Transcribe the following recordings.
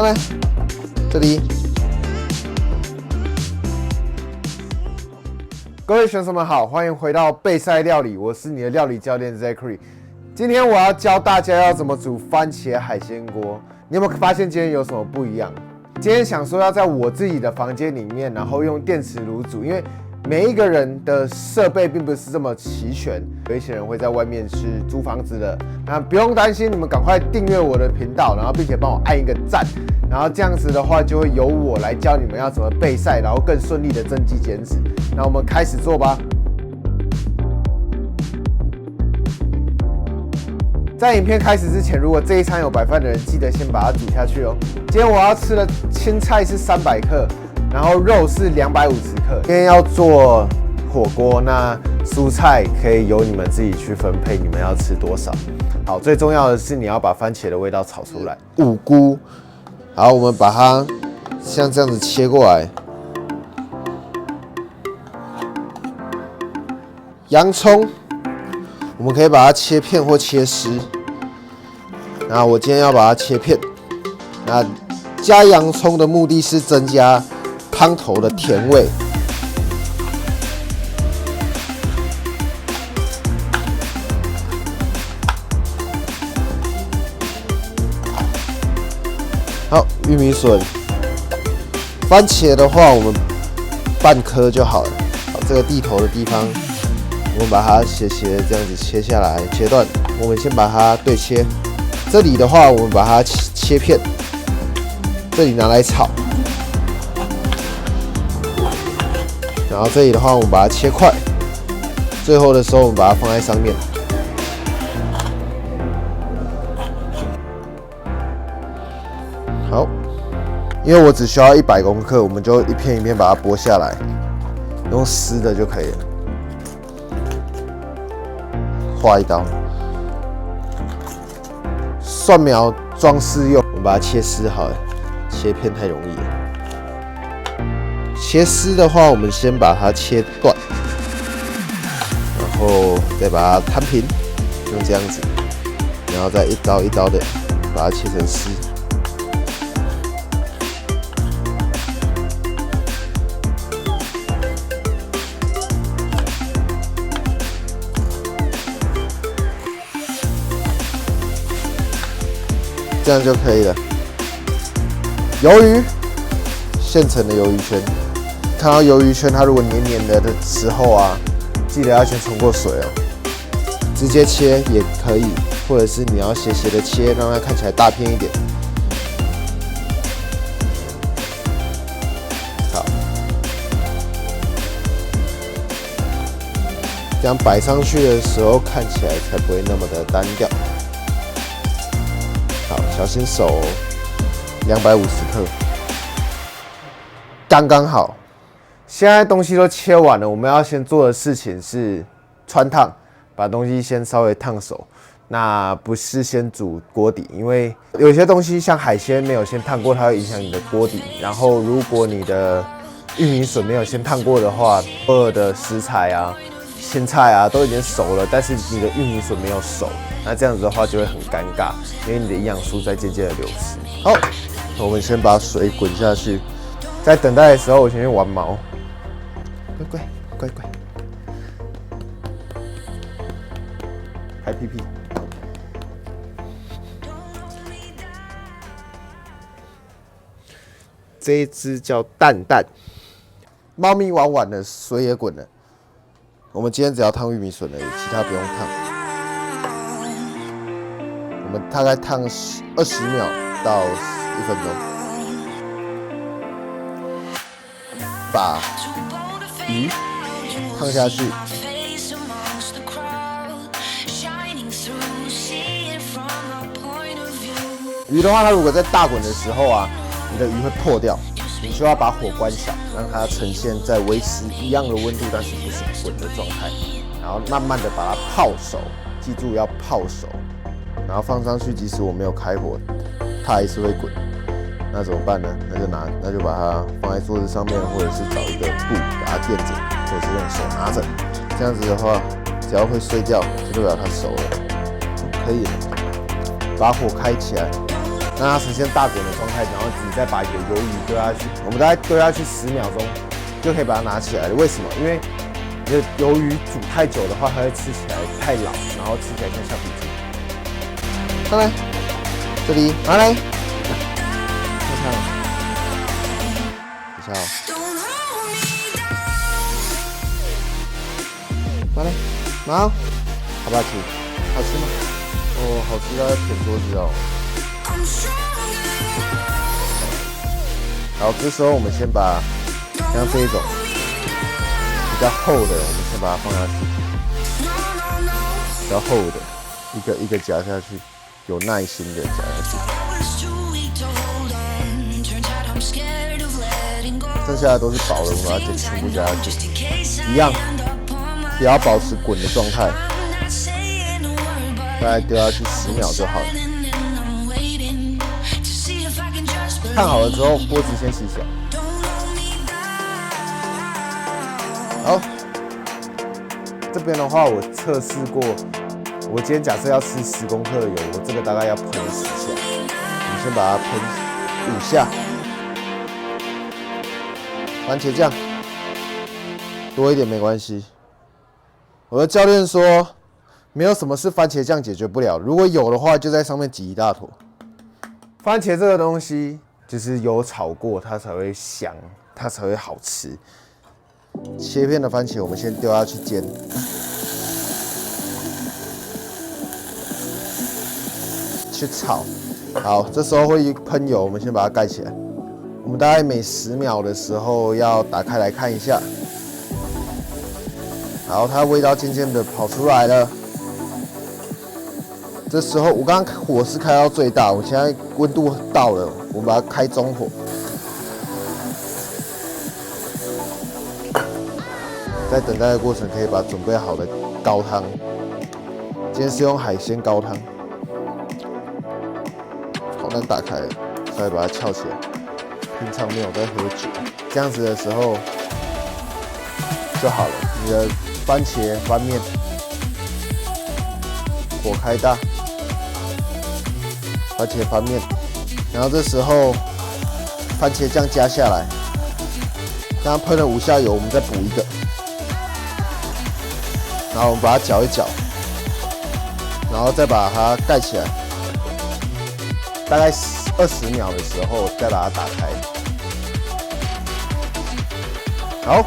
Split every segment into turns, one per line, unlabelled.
上来，这里。各位选手们好，欢迎回到备赛料理，我是你的料理教练 Zachary。今天我要教大家要怎么煮番茄海鲜锅。你有没有发现今天有什么不一样？今天想说要在我自己的房间里面，然后用电磁炉煮，因为每一个人的设备并不是这么齐全，有一些人会在外面是租房子的，那不用担心，你们赶快订阅我的频道，然后并且帮我按一个赞，然后这样子的话就会由我来教你们要怎么备赛，然后更顺利的增肌减脂。那我们开始做吧。在影片开始之前，如果这一餐有白饭的人，记得先把它煮下去哦。今天我要吃的青菜是300克。然后肉是250克。今天要做火锅，那蔬菜可以由你们自己去分配，你们要吃多少。好，最重要的是你要把番茄的味道炒出来。五菇，好，我们把它像这样子切过来。洋葱，我们可以把它切片或切丝。那我今天要把它切片。那加洋葱的目的是增加汤头的甜味。好，玉米笋、番茄的话，我们半颗就好了。好，这个蒂头的地方，我们把它斜斜这样子切下来，切断。我们先把它对切。这里的话，我们把它切片。这里拿来炒。然后这里的话，我们把它切块，最后的时候我们把它放在上面。好，因为我只需要100公克，我们就一片一片把它剥下来，用撕的就可以了。划一刀，蒜苗装饰用，我们把它切丝好了，切片太容易了。切丝的话，我们先把它切断，然后再把它摊平，用这样子，然后再一刀一刀的把它切成丝。这样就可以了。鱿鱼，现成的鱿鱼圈。看到鱿鱼圈，它如果黏黏的时候啊，记得要先冲过水哦。直接切也可以，或者是你要斜斜的切，让它看起来大片一点。好，这样摆上去的时候看起来才不会那么的单调。好，小心手哦，250克，刚刚好。现在东西都切完了，我们要先做的事情是汆烫，把东西先稍微烫熟。那不是先煮锅底，因为有些东西像海鲜没有先烫过，它会影响你的锅底。然后如果你的玉米笋没有先烫过的话，偶尔的食材啊、青菜啊都已经熟了，但是你的玉米笋没有熟，那这样子的话就会很尴尬，因为你的营养素在渐渐的流失。好，我们先把水滚下去，在等待的时候，我先去玩毛。乖乖乖乖，拍屁屁。这一只叫蛋蛋，猫咪玩完了，水也滚了。我们今天只要烫玉米笋而已，其他不用烫。我们大概烫20秒到1分钟，把鱼烫下去，鱼的话，它如果在大滚的时候啊，你的鱼会破掉，你需要把火关小，让它呈现在维持一样的温度，但是不是滚的状态，然后慢慢的把它泡熟，记住要泡熟，然后放上去，即使我没有开火，它还是会滚。那怎么办呢？那就把它放在桌子上面，或者是找一个布把它垫着，或者是用手拿着。这样子的话，只要会碎掉，就代表它熟了，可以了。把火开起来，让它呈现大滚的状态，然后你再把你的鱿鱼丢下去，我们大概丢下去10秒钟就可以把它拿起来了。为什么？因为你的鱿鱼煮太久的话，它会吃起来太老，然后吃起来像橡皮筋。上来，这里拿来，看看，等一下哦，拿来，拿，好不好吃？好吃吗？哦，好吃到要舔桌子哦。好，这时候我们先把像这一种比较厚的，我们先把它放下去，比较厚的，一个一个夹下去，有耐心的夹下去。剩下的都是薄的，我们把它全部夹下去，一样，不要保持滚的状态，大概丢下去10秒就好了。烫好了之后，锅子先洗起来。好，这边的话我测试过，我今天假设要吃10公克的油，我这个大概要喷10下。我们先把它喷5下。番茄酱多一点没关系。我的教练说，没有什么是番茄酱解决不了，如果有的话，就在上面挤一大坨。番茄这个东西，就是油炒过，它才会香，它才会好吃。切片的番茄，我们先丢下去煎，去炒。好，这时候会喷油，我们先把它盖起来。我们大概每10秒的时候要打开来看一下。好，它味道渐渐的跑出来了。这时候我刚刚火是开到最大，我现在温度到了，我们把它开中火。在等待的过程，可以把准备好的高汤，今天是用海鲜高汤，好难打开了，稍微把它翘起来。平常没有在喝酒，这样子的时候就好了。你的番茄翻面，火开大，番茄翻面，然后这时候番茄酱加下来，刚刚喷了5下油，我们再补一个，然后我们把它搅一搅，然后再把它盖起来，大概20秒的时候再把它打开。好，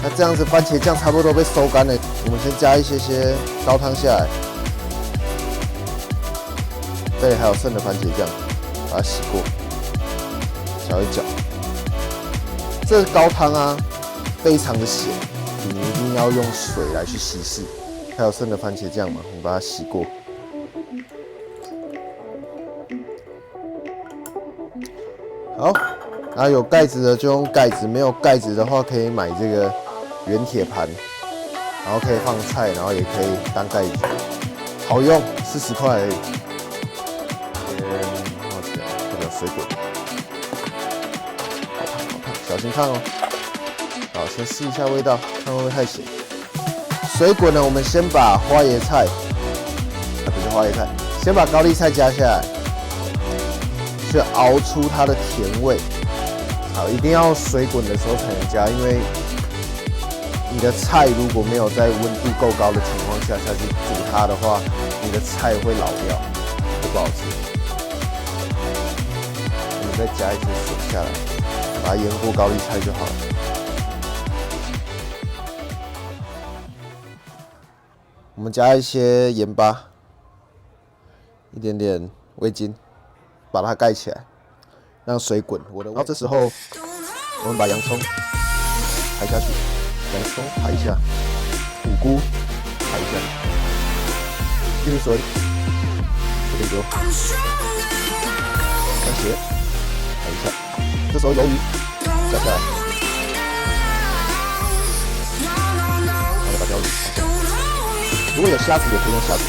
那这样子番茄酱差不多都被收干了，我们先加一些高汤下来。这里还有剩的番茄酱，把它洗过，搅一搅。这高汤啊，非常的咸，你一定要用水来去稀释。还有剩的番茄酱嘛，我们把它洗过。好，然后有盖子的就用盖子，没有盖子的话可以买这个圆铁盘，然后可以放菜，然后也可以当盖子，好用，40块而已。冒起来，这个水滚，好烫好烫，小心烫哦。好，先试一下味道，看会不会太咸。水滚呢，我们先把花椰菜，不是花椰菜，先把高丽菜加下来。去熬出它的甜味。好，一定要水滚的时候才能加，因为你的菜如果没有在温度够高的情况下下去煮它的话，你的菜会老掉，会不好吃。我们再加一些水下来，把它腌过高丽菜就好了。我们加一些盐巴，一点点味精。把它盖起来，让水滚。然后这时候，我们把洋葱排下去，洋葱排一下，五菇排一下，继续水，有点油，番茄排一下。这时候鱿鱼加下来，然后再把鲷鱼放下。如果有虾子，也可以用虾子。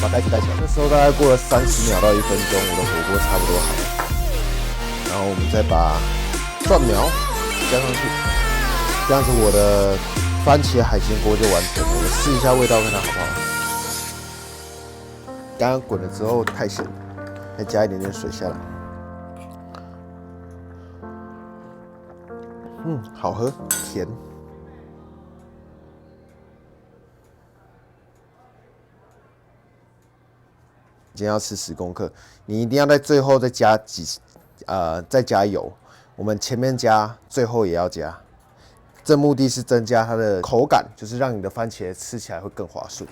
把盖子盖起来，这时候大概过了30秒到1分钟，我的火锅差不多好了。然后我们再把蒜苗加上去，这样子我的番茄海鲜锅就完成了，我试一下味道看它好不好。刚刚滚了之后太咸了，再加一点点水下来。好喝，甜。今天要吃10公克，你一定要在最后再加再加油。我们前面加，最后也要加。这目的是增加它的口感，就是让你的番茄吃起来会更滑顺。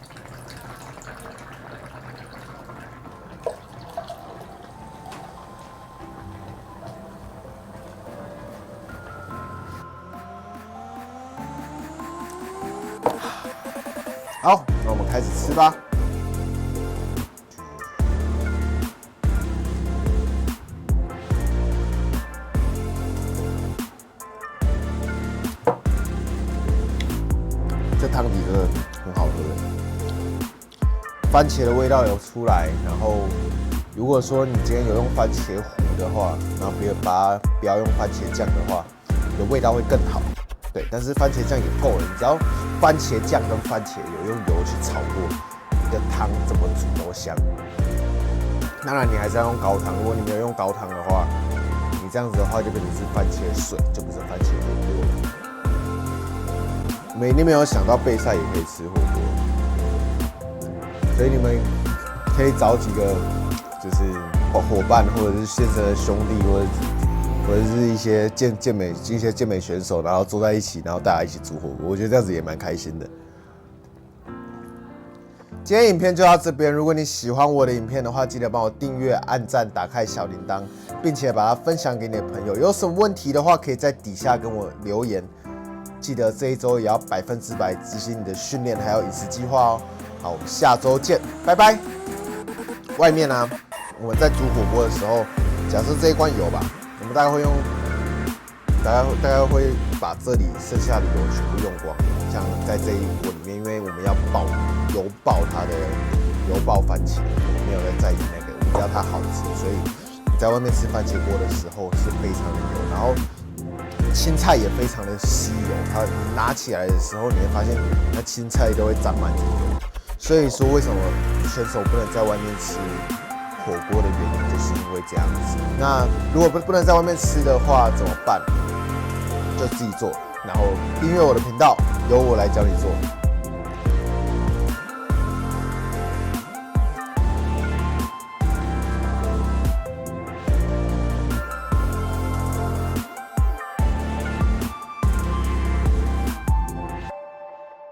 好，那我们开始吃吧。这汤底真的很好喝，番茄的味道有出来。然后，如果说你今天有用番茄糊的话，然后不要用番茄酱的话，你的味道会更好。对，但是番茄酱也够了，你只要番茄酱跟番茄有用油去炒过，你的汤怎么煮都香。当然，你还是要用高汤。如果你没有用高汤的话，你这样子的话就变成是番茄水，就不是番茄火锅了。你没有想到备赛也可以吃火锅，所以你们可以找几个就是伙伴，或者是现成的兄弟，或者是一些健美选手，然后坐在一起，然后大家一起煮火锅，我觉得这样子也蛮开心的。今天影片就到这边，如果你喜欢我的影片的话，记得帮我订阅、按赞、打开小铃铛，并且把它分享给你的朋友。有什么问题的话，可以在底下跟我留言。记得这一周也要100%执行你的训练还有饮食计划哦。好，我们下周见，拜拜。外面呢，我们在煮火锅的时候，假设这一罐油吧，我们大概会把这里剩下的油全部用光，像在这一锅里面，因为我们要油爆它的油爆番茄，我们没有在意那个，我们要它好吃，所以你在外面吃番茄锅的时候是非常的油，然后青菜也非常的吸油，它拿起来的时候，你会发现那青菜都会沾满着油。所以说，为什么选手不能在外面吃火锅的原因，就是因为这样子。那如果不能在外面吃的话，怎么办？就自己做，然后订阅我的频道，由我来教你做。